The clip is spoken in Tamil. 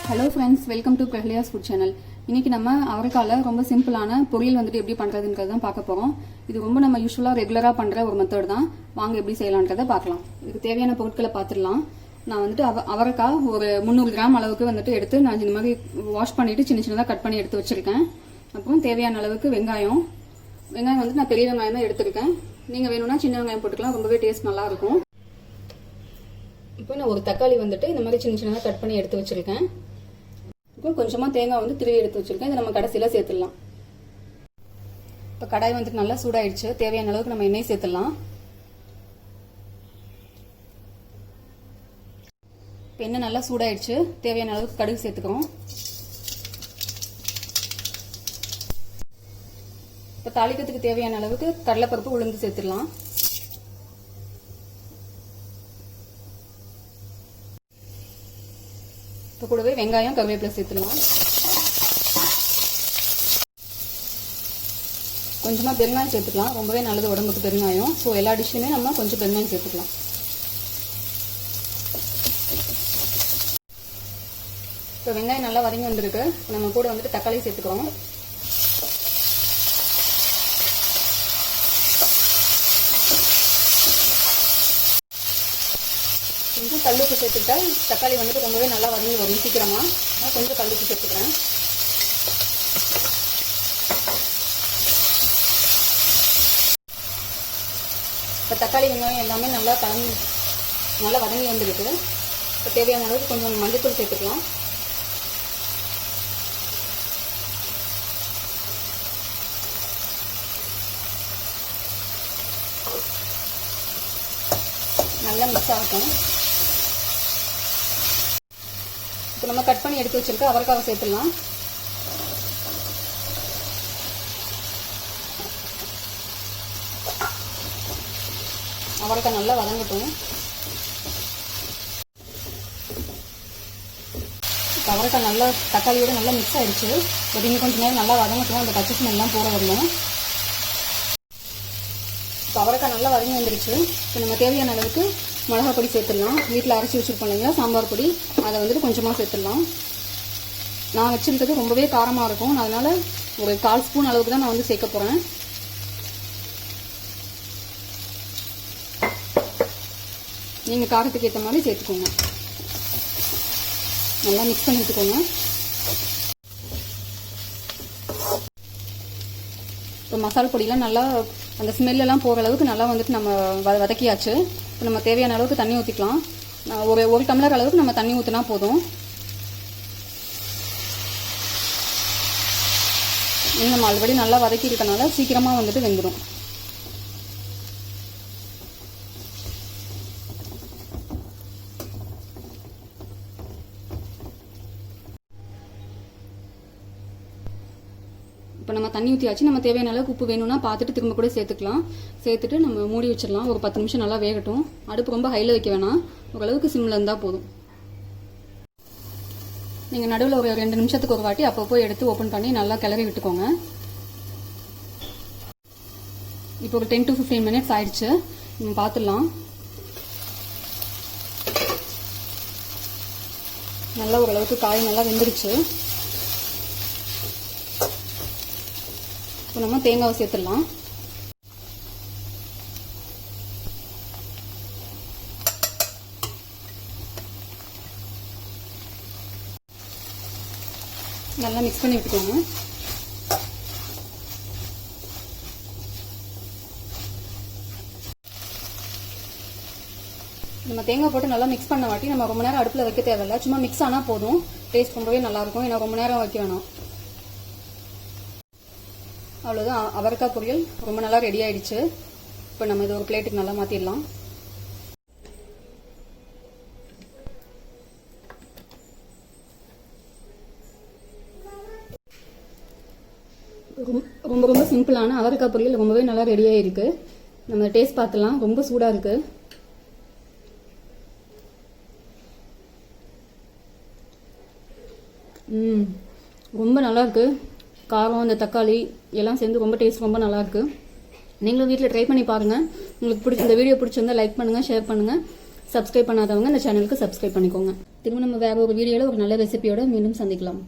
ஹலோ ஃப்ரெண்ட்ஸ், வெல்கம் டு பிரகலியாஸ் ஃபுட் சேனல். இன்னைக்கு நம்ம அவரைக்காயில் ரொம்ப சிம்பிளான பொரியல் வந்துட்டு எப்படி பண்ணுறதுன்றது தான் பார்க்க போகிறோம். இது ரொம்ப நம்ம யூஸ்வலாக ரெகுலராக பண்ணுற ஒரு மெத்தட் தான். வாங்க எப்படி செய்யலான்றதை பார்க்கலாம். இதுக்கு தேவையான பொருட்களை பார்த்துடலாம். நான் வந்துட்டு அவரைக்காய் ஒரு 300 கிராம் அளவுக்கு வந்துட்டு எடுத்து நான் இந்த மாதிரி வாஷ் பண்ணிவிட்டு சின்ன சின்னதாக கட் பண்ணி எடுத்து வச்சுருக்கேன். அப்புறம் தேவையான அளவுக்கு வெங்காயம் வந்துட்டு நான் பெரிய வெங்காயம் தான் எடுத்துருக்கேன். நீங்கள் வேணும்னா சின்ன வெங்காயம் போட்டுக்கலாம், ரொம்பவே டேஸ்ட் நல்லாயிருக்கும். இப்போ நான் ஒரு தக்காளி வந்துட்டு இந்த மாதிரி சின்ன சின்னதாக கட் பண்ணி எடுத்து வச்சுருக்கேன். இப்போ கொஞ்சமாக தேங்காய் வந்து திருவி எடுத்து வச்சுருக்கேன். இதை நம்ம கடைசியில் சேர்த்துடலாம். இப்போ கடாய் வந்துட்டு நல்லா சூடாயிடுச்சு. தேவையான அளவுக்கு நம்ம எண்ணெய் சேர்த்துடலாம். இப்போ எண்ணெய் நல்லா சூடாயிடுச்சு. தேவையான அளவுக்கு கடுகு சேர்த்துக்கிறோம். இப்போ தாளிக்கிறதுக்கு தேவையான அளவுக்கு கடலைப்பருப்பு உளுந்து சேர்த்துடலாம். இப்போ கூடவே வெங்காயம் கருவேப்பிலை சேர்த்துடலாம். கொஞ்சமாக பெருங்காயம் சேர்த்துக்கலாம். ரொம்பவே நல்லது உடம்புக்கு பெருங்காயம். ஸோ எல்லா டிஷ்ஷுமே நம்ம கொஞ்சம் பெருங்காயம் சேர்த்துக்கலாம். இப்போ வெங்காயம் நல்லா வதங்கி வந்திருக்கு. நம்ம கூட வந்துட்டு தக்காளி சேர்த்துக்கிறோம். கொஞ்சம் கல்லுப்பு சேர்த்துக்கிட்டா தக்காளி வந்துட்டு ரொம்பவே நல்லா வதங்கி வரும் சீக்கிரமா. நான் கொஞ்சம் கல்லுப்பு சேர்த்துக்கிறேன். இப்போ தக்காளி வெங்காயம் எல்லாமே நல்லா வதங்கி வந்துருக்கு. இப்போ தேவையான அளவுக்கு கொஞ்சம் மஞ்சள்தூள் சேர்த்துக்கலாம். நல்லா மிக்ஸ் ஆகும். இப்போ நம்ம கட் பண்ணி எடுத்து வச்சிருக்க அவரைக்காவை சேர்த்துடலாம். அவரைக்காய் நல்லா வதங்கட்டும். இப்போ அவரைக்காய் நல்லா தக்காளியோட நல்லா மிக்ஸ் ஆயிடுச்சு. பட் இன்னும் கொஞ்சம் நேரம் நல்லா வதங்கட்டும். அந்த பச்சை ஸ்மெல்லாம் போட வரணும். இப்போ அவரைக்காய் நல்லா வதங்கி வந்துருச்சு. இப்போ நம்ம தேவையான அளவுக்கு மிளகா பொடி சேர்த்துடலாம். வீட்டில் அரைச்சி வச்சுருப்போம் இல்லைங்களா, சாம்பார் பொடி, அதை வந்துட்டு கொஞ்சமாக சேர்த்துடலாம். நான் வச்சுருக்கிறது ரொம்பவே காரமாக இருக்கும். அதனால் ஒரு 1/4 ஸ்பூன் அளவுக்கு தான் நான் வந்து சேர்க்க போகிறேன். நீங்கள் காரத்துக்கு ஏற்ற மாதிரி சேர்த்துக்கோங்க. நல்லா மிக்ஸ் பண்ணி வச்சுக்கோங்க. இப்போ மசாலா பொடியெலாம் நல்லா அந்த ஸ்மெல்லாம் போகிற அளவுக்கு நல்லா வந்துட்டு நம்ம வதக்கியாச்சு. இப்போ நம்ம தேவையான அளவுக்கு தண்ணி ஊற்றிக்கலாம். ஒரு டம்ளர் அளவுக்கு நம்ம தண்ணி ஊற்றினா போதும். நம்ம ஆல்ரெடி நல்லா வதக்கி இருக்கனால சீக்கிரமாக வந்துட்டு வெந்துடும். இப்போ நம்ம தண்ணி ஊற்றியாச்சு. நம்ம தேவையான அளவுக்கு உப்பு வேணும்னா பார்த்துட்டு திரும்ப கூட சேர்த்துக்கலாம். சேர்த்துட்டு நம்ம மூடி வச்சிடலாம். ஒரு 10 நிமிஷம் நல்லா வேகட்டும். அடுப்பு ரொம்ப ஹையில் வைக்க வேணாம், ஓரளவுக்கு சிம்மில் இருந்தால் போதும். நீங்கள் நடுவில் ஒரு 2 நிமிஷத்துக்கு ஒரு வாட்டி அப்பப்போ எடுத்து ஓப்பன் பண்ணி நல்லா கிளறி விட்டுக்கோங்க. இப்போ ஒரு 10 to 15 மினிட்ஸ் ஆயிடுச்சு. நம்ம பார்த்துடலாம். நல்லா ஓரளவுக்கு காய் நல்லா வெந்துருச்சு. இப்போ நம்ம தேங்காவை சேர்த்துடலாம். நல்லா மிக்ஸ் பண்ணி விட்டுக்கோங்க. நம்ம தேங்காய் போட்டு நல்லா மிக்ஸ் பண்ண வாட்டி நம்ம ரொம்ப நேரம் அடுப்பில் வைக்க தேவையில்லை. சும்மா மிக்ஸ் ஆனால் போதும். டேஸ்ட் ரொம்பவே நல்லாயிருக்கும். ஏன்னா ரொம்ப நேரம் வைக்க வேணும். அவ்வளோதான், அவரைக்காய் பொரியல் ரொம்ப நல்லா ரெடி ஆயிடுச்சு. இப்போ நம்ம இது ஒரு பிளேட்டுக்கு நல்லா மாற்றிடலாம். ரொம்ப ரொம்ப சிம்பிளான அவரைக்காய் பொரியல் ரொம்பவே நல்லா ரெடி ஆயிருக்கு. நம்ம டேஸ்ட் பார்த்துலாம். ரொம்ப சூடாக இருக்கு. ரொம்ப நல்லா இருக்கு. காரம், அந்த தக்காளி எல்லாம் சேர்ந்து ரொம்ப டேஸ்ட் ரொம்ப நல்லாயிருக்கு. நீங்களும் வீட்டில் ட்ரை பண்ணி பாருங்கள். உங்களுக்கு இந்த வீடியோ பிடிச்சிருந்தா லைக் பண்ணுங்கள், ஷேர் பண்ணுங்கள். சப்ஸ்கிரைப் பண்ணாதவங்க இந்த சேனலுக்கு சப்ஸ்கிரைப் பண்ணிக்கோங்க. திரும்ப நம்ம வேற ஒரு வீடியோவில் ஒரு நல்ல ரெசிபியோட மீண்டும் சந்திக்கலாம்.